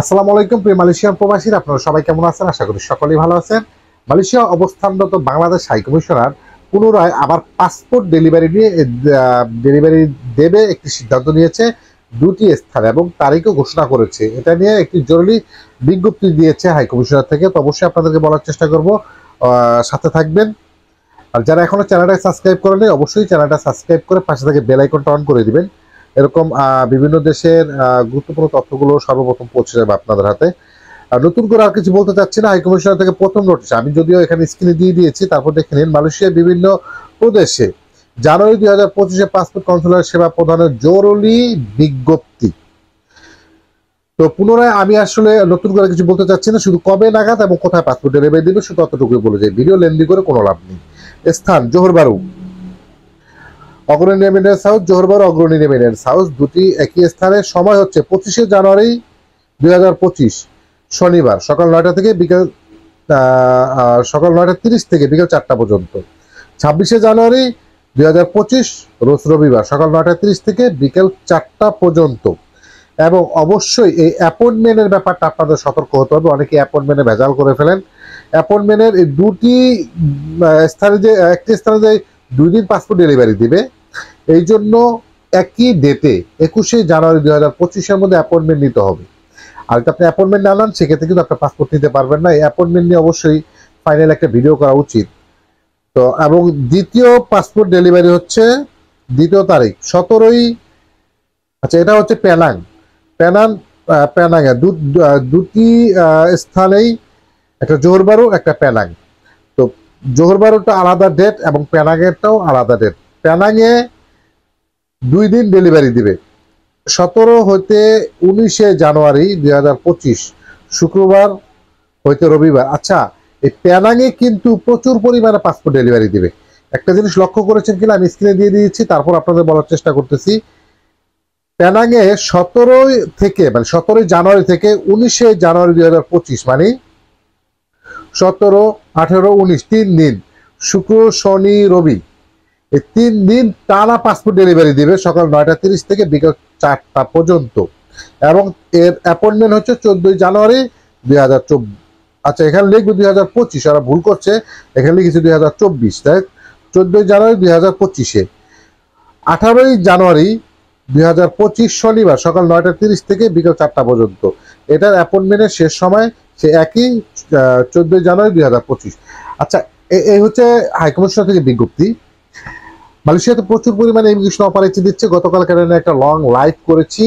আসসালামু আলাইকুম প্রিয় মালয়েশিয়ান প্রবাসী, আপনারা সবাই কেমন আছেন? আশা করি সকলেই ভালো আছেন। মালয়েশিয়া অবস্থানরত বাংলাদেশ হাই কমিশনার পুনরায় আবার পাসপোর্ট ডেলিভারি দেবে একটি সিদ্ধান্ত নিয়েছে দুটি স্থানে এবং তারিখও ঘোষণা করেছে। এটা নিয়ে একটি জরুরি বিজ্ঞপ্তি দিয়েছে হাই কমিশনার থেকে। তো অবশ্যই আপনাদেরকে বলার চেষ্টা করব, সাথে থাকবেন। আর যারা এখনো চ্যানেলটা সাবস্ক্রাইব করেনি অবশ্যই চ্যানেলটা সাবস্ক্রাইব করে পাশে থেকে বেল আইকনটা অন করে দিবেন। এরকম বিভিন্ন দেশের গুরুত্বপূর্ণ তথ্যগুলো সর্বপ্রথম পৌঁছে যাবে আপনাদের হাতে। আর নতুন করে আর কিছু বলতে চাচ্ছি না। হাই কমিশনার থেকে প্রথম নোটিশ আমি যদিও এখানে স্ক্রিনে দিয়ে দিয়েছি, তারপর দেখে নিন। মালয়েশিয়ার বিভিন্ন প্রদেশে জানুয়ারি 2025-এ পাসপোর্ট কনসুলার সেবা প্রদানের জরুরি বিজ্ঞপ্তি। তো পুনরায় আমি আসলে নতুন করে কিছু বলতে চাচ্ছি না, শুধু কবে নাগাদ এবং কোথায় পাসপোর্ট ডেলিভারি দিবে শুধু ততটুকুই বলে যাই। ভিডিও লেন্দি করে কোনো লাভ নেই। স্থান জোহর বারু, অগ্রণী রেমিটেন্স হাউস, জোহরবারু অগ্রণী রেমিটেন্স হাউস, দুটি একই স্থানে। সময় হচ্ছে 25শে জানুয়ারি 2025 শনিবার সকাল 9টা থেকে বিকেল 9:30 থেকে বিকেল 4টা পর্যন্ত। 26শে জানুয়ারি 2025 রোজ রবিবার সকাল 9:30 থেকে বিকেল 4টা পর্যন্ত। এবং অবশ্যই এই অ্যাপয়েন্টমেন্টের ব্যাপারটা আপনাদের সতর্ক হতে হবে। অনেকে অ্যাপয়েন্টমেন্টে ভেজাল করে ফেলেন। অ্যাপয়েন্টমেন্টের এই দুটি স্থানে যে একটি স্থানে যে 2 দিন পাসপোর্ট ডেলিভারি দিবে, এই জন্য একই ডেটে 21শে জানুয়ারি 2025-এর মধ্যে অ্যাপয়েন্টমেন্ট নিতে হবে। আর যদি আপনি অ্যাপয়েন্টমেন্ট না নেন সেক্ষেত্রে কিন্তু আপনার পাসপোর্ট নিতে পারবেন না। এই অ্যাপয়েন্টমেন্ট নিয়ে অবশ্যই ফাইনাল একটা ভিডিও করা উচিত। তো এবং দ্বিতীয় পাসপোর্ট ডেলিভারি হচ্ছে দ্বিতীয় তারিখ 17ই। আচ্ছা, এটা হচ্ছে পেনাং। পেনাংয়ে দুটি স্থানেই, একটা জোহর বারু একটা পেনাং। তো জোহর বারুটা আলাদা ডেট এবং পেনাংয়েরটাও আলাদা ডেট। পেনাংয়ে 2 দিন ডেলিভারি দিবে 17 হইতে 19শে জানুয়ারি 2025 শুক্রবার হইতে রবিবার। আচ্ছা, এই পেনাংয়ে কিন্তু প্রচুর পরিমাণে পাসপোর্ট ডেলিভারি দিবে। একটা জিনিস লক্ষ্য করেছেন কিনা আমি স্ক্রিনে দিয়ে দিয়েছি, তারপর আপনাদের বলার চেষ্টা করতেছি। পেনাংয়ে 17 জানুয়ারি থেকে 19শে জানুয়ারি 2025 মানে 17, 18, 19 3 দিন, শুক্র শনি রবি, এই 3 দিন টানা পাসপোর্ট ডেলিভারি দিবে সকাল 9:30 থেকে বিকেল 4টা পর্যন্ত। এবং এর অ্যাপয়েন্টমেন্ট হচ্ছে 14 জানুয়ারি 2024। আচ্ছা, এখানে লিখবে 2025, ওরা ভুল করছে, এখানে লিখেছে 2024। তাই 14 জানুয়ারি 2025-এ 18 জানুয়ারি 2025 শনিবার সকাল 9:30 থেকে বিকেল 4টা পর্যন্ত। এটার অ্যাপয়েন্টমেন্টের শেষ সময় সে একই 14 জানুয়ারি 2025। আচ্ছা, এই হচ্ছে হাইকমিশনার থেকে বিজ্ঞপ্তি। মালয়েশিয়াতে প্রচুর পরিমাণে ইমিগ্রেশন অপারেশন দিচ্ছে। গতকাল একটা লং লাইভ করেছি।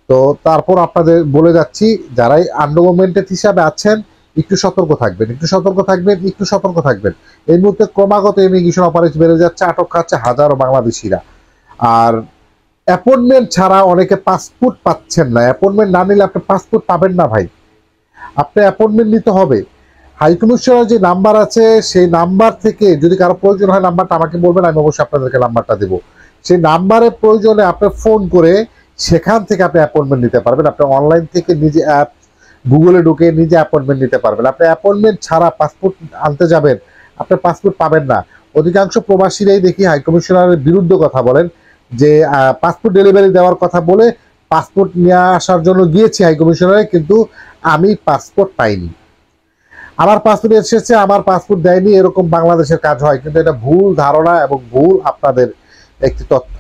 তো তারপর আপনাদের বলে যাচ্ছি, যারাই আন্ডারগভর্নমেন্টের হিসাবে আছেন একটু সতর্ক থাকবেন, একটু সতর্ক থাকবেন। এই মুহূর্তে ক্রমাগত ইমিগ্রেশন অপারেশন বেড়ে যাচ্ছে, আটক খাচ্ছে হাজারো বাংলাদেশিরা। আর অ্যাপয়েন্টমেন্ট ছাড়া অনেকে পাসপোর্ট পাচ্ছেন না। অ্যাপয়েন্টমেন্ট না নিলে আপনি পাসপোর্ট পাবেন না ভাই। আপনি অ্যাপয়েন্টমেন্ট নিতে হবে। হাইকমিশনের যে নাম্বার আছে সেই নাম্বার থেকে যদি কারো প্রয়োজন হয় নাম্বারটা আমাকে বলবেন, আমি অবশ্যই আপনাদেরকে নাম্বারটা দেবো। সেই নাম্বারের প্রয়োজনে আপনি ফোন করে সেখান থেকে আপনি অ্যাপয়েন্টমেন্ট নিতে পারবেন। আপনি অনলাইন থেকে নিজে অ্যাপ গুগলে ঢুকে নিজে অ্যাপয়েন্টমেন্ট নিতে পারবেন। আপনি অ্যাপয়েন্টমেন্ট ছাড়া পাসপোর্ট আনতে যাবেন, আপনি পাসপোর্ট পাবেন না। অধিকাংশ প্রবাসীরাই দেখি হাইকমিশনারের বিরুদ্ধে কথা বলেন যে পাসপোর্ট ডেলিভারি দেওয়ার কথা বলে পাসপোর্ট নিয়ে আসার জন্য গিয়েছি হাইকমিশনারে, কিন্তু আমি পাসপোর্ট পাইনি, আমার পাসপোর্ট এসেছে, আমার পাসপোর্ট দেয়নি, এরকম বাংলাদেশের কাজ হয়। কিন্তু এটা ভুল ধারণা এবং ভুল আপনাদের একটি তথ্য।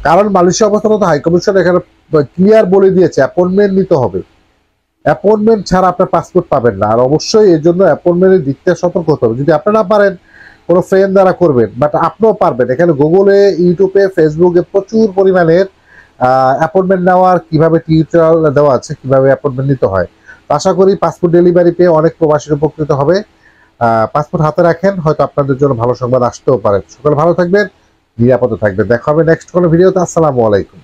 কারণ মালয়েশিয়া অবস্থানত হাইকমিশন এখানে ক্লিয়ার বলে দিয়েছে অ্যাপয়েন্টমেন্ট নিতে হবে। অ্যাপয়েন্টমেন্ট ছাড়া আপনার পাসপোর্ট পাবেন না। আর অবশ্যই এর জন্য অ্যাপয়েন্টমেন্টের দিক থেকে সতর্ক হতে হবে। যদি আপনি না পারেন কোনো ফ্রেন্ড দ্বারা করবেন, বাট আপনিও পারবেন। এখানে গুগলে, ইউটিউবে, ফেসবুকে প্রচুর পরিমাণের অ্যাপয়েন্টমেন্ট নেওয়ার কিভাবে টিউটোরিয়াল দেওয়া আছে, কিভাবে অ্যাপয়েন্টমেন্ট নিতে হয়। আশা করি পাসপোর্ট ডেলিভারি পেয়ে অনেক প্রবাসী উপকৃত হবে। পাসপোর্ট হাতে রাখেন, হয়তো আপনাদের জন্য ভালো সংবাদ আসতেও পারে। সকলে ভালো থাকবেন, নিরাপদে থাকবেন। দেখা হবে নেক্সট কোনো ভিডিওতে। আসসালামু আলাইকুম।